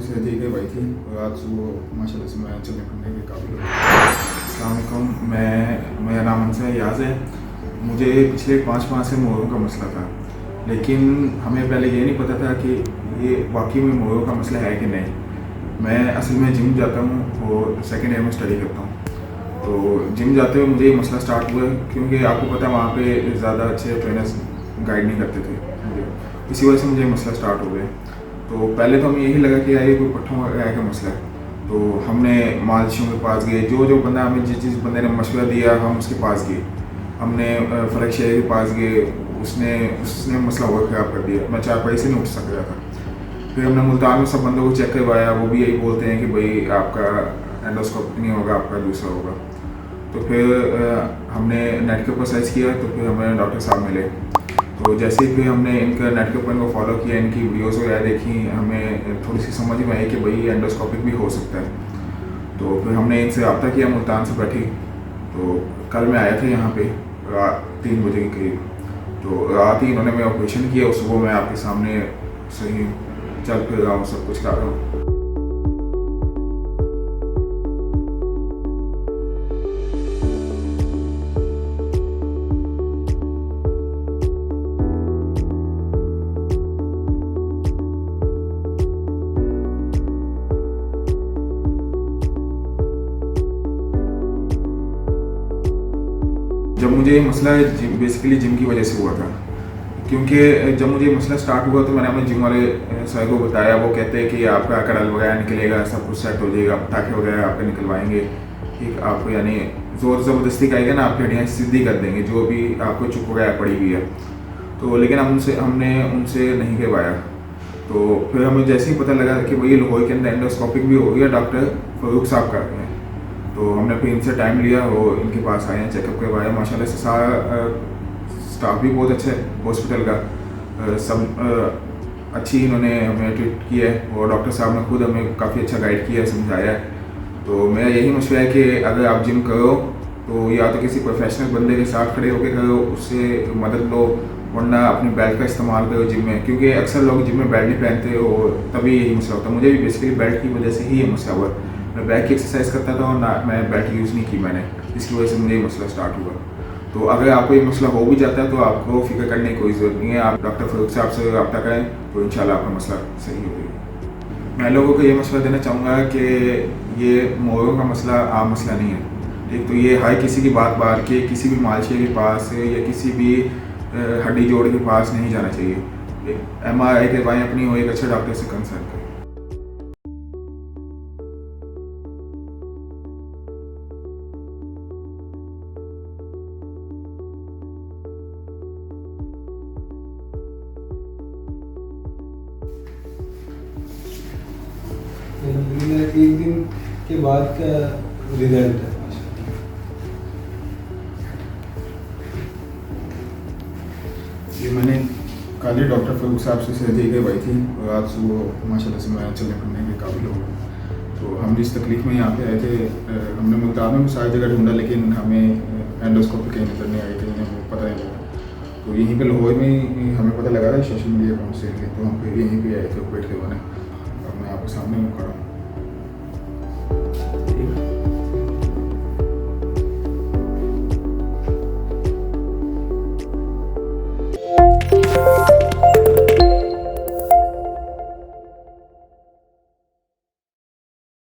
सहजी करवाई थी और आज सुबह माशाल्लाह से मैं चलने फिरने के काबिल हो गया। अस्सलाम वालेकुम, मेरा नाम अंसा याज़ है। मुझे पिछले 5 माह से मोरों का मसला था, लेकिन हमें पहले ये नहीं पता था कि ये वाकई में मोरों का मसला है कि नहीं। मैं असल में जिम जाता हूँ और सेकेंड ईयर में स्टडी करता हूँ। तो जिम जाते हुए मुझे ये मसला स्टार्ट हुआ क्योंकि आपको पता है वहाँ पे ज़्यादा अच्छे ट्रेनर्स गाइड नहीं करते थे मुझे, इसी वजह से मुझे मसला स्टार्ट हो गया। तो पहले तो हमें यही लगा कि यार ये कोई पट्ठों वगैरह का मसला है। तो हमने मालिशों के पास गए, जो बंदा हमें जिस बंदे ने मशवरा दिया हम उसके पास गए। हमने फ़र्क शेर के पास गए, उसने मसला और ख़राब कर दिया। मैं चारपाई से नहीं उठ सक रहा था। फिर हमने मुल्तान में सब बंदों को चेक करवाया, वो भी यही बोलते हैं कि भाई आपका एंडोस्कोपी नहीं होगा, आपका दूसरा होगा। तो फिर हमने नेट के ऊपर सर्च किया, तो फिर हमें डॉक्टर साहब मिले। तो जैसे ही फिर हमने इनका नेट के ऊपर इनको फॉलो किया, इनकी वीडियोज़ वगैरह देखी, हमें थोड़ी सी समझ में आई कि भाई एंडोस्कोपिक भी हो सकता है। तो फिर हमने इनसे रब्ता किया, मुल्तान से बैठी। तो कल मैं आया था यहाँ पे रात 3 बजे के करीब। तो रात ही इन्होंने मेरा ऑपरेशन किया और सुबह मैं आपके सामने सही चल फिर रहा हूँ, सब कुछ कर रहा हूँ। जब मुझे ये मसला बेसिकली जिम की वजह से हुआ था, क्योंकि जब मुझे मसला स्टार्ट हुआ तो मैंने अपने जिम वाले सर को बताया। वो कहते हैं कि आपका करल वगैरह निकलेगा, सब कुछ सेट हो जाएगा, पटाखे वगैरह आपके निकलवाएंगे, ठीक आपको यानी ज़ोर ज़बरदस्ती करेगा ना, आपकी हड्डियाँ सीधी कर देंगे जो भी आपको चुप वगैरह पड़ी हुई है। तो लेकिन हमने उनसे नहीं करवाया। तो फिर हमें जैसे ही पता लगा कि भाई लाहौर के अंदर एंडोस्कोपिक भी हो गया, डॉक्टर फ़रूक साहब कर रहे हैं। तो हमने फिर इनसे टाइम लिया और इनके पास आए हैं, चेकअप करवाया। माशाल्लाह से सारा स्टाफ भी बहुत अच्छा है हॉस्पिटल का, सब अच्छी इन्होंने हमें ट्रीट किया है और डॉक्टर साहब ने खुद हमें काफ़ी अच्छा गाइड किया है, समझाया है। तो मेरा यही मशवरा है कि अगर आप जिम करो तो या तो किसी प्रोफेशनल बंदे के साथ खड़े होकर करो, उससे मदद लो, वरना अपनी बेल्ट का इस्तेमाल करो जिम में, क्योंकि अक्सर लोग जिम में बेल्ट नहीं पहनते और तभी यही मसला होता है। मुझे भी बेसिकली बेल्ट की वजह से ही ये मसला हुआ। मैं बैक की एक्सरसाइज करता था और ना मैं बेल्ट यूज़ नहीं की मैंने, इसकी वजह से मुझे ये मसला स्टार्ट हुआ। तो अगर आपको ये मसला हो भी जाता है तो आपको फिक्र करने की कोई ज़रूरत नहीं है। आप डॉक्टर फ़रूक साहब से रब्ता करें तो इंशाल्लाह आपका मसला सही हो जाएगा। मैं लोगों को ये मसला देना चाहूँगा कि ये मोरों का मसला आम मसला नहीं है। एक तो ये हर किसी की बात बार के किसी भी मालशे के पास या किसी भी हड्डी जोड़ के पास नहीं जाना चाहिए। MRI करवाएं अपनी, हो एक अच्छे डॉक्टर से कंसल्ट करें। एक दिन के बाद का रिजल्ट है। ये मैंने कल ही डॉक्टर फ़रूक साहब से सर्जरी करवाई थी और आज सुबह माशाल्लाह से मैं चलने फिरने के काबिल हो गया। तो हम जिस तकलीफ़ में यहाँ पे आए थे, हमने मुल्तान में सारी जगह ढूंढा, लेकिन हमें एंडोस्कोपी कहीं नज़र नहीं आई थी, हमें पता नहीं लगा। तो यहीं पे लाहौर में हमें पता लगा था सोशल मीडिया अकाउंट से, तो हम फिर यहीं पे आए थे ऑपरेट करवाने। अब मैं आपके सामने खड़ा हूँ।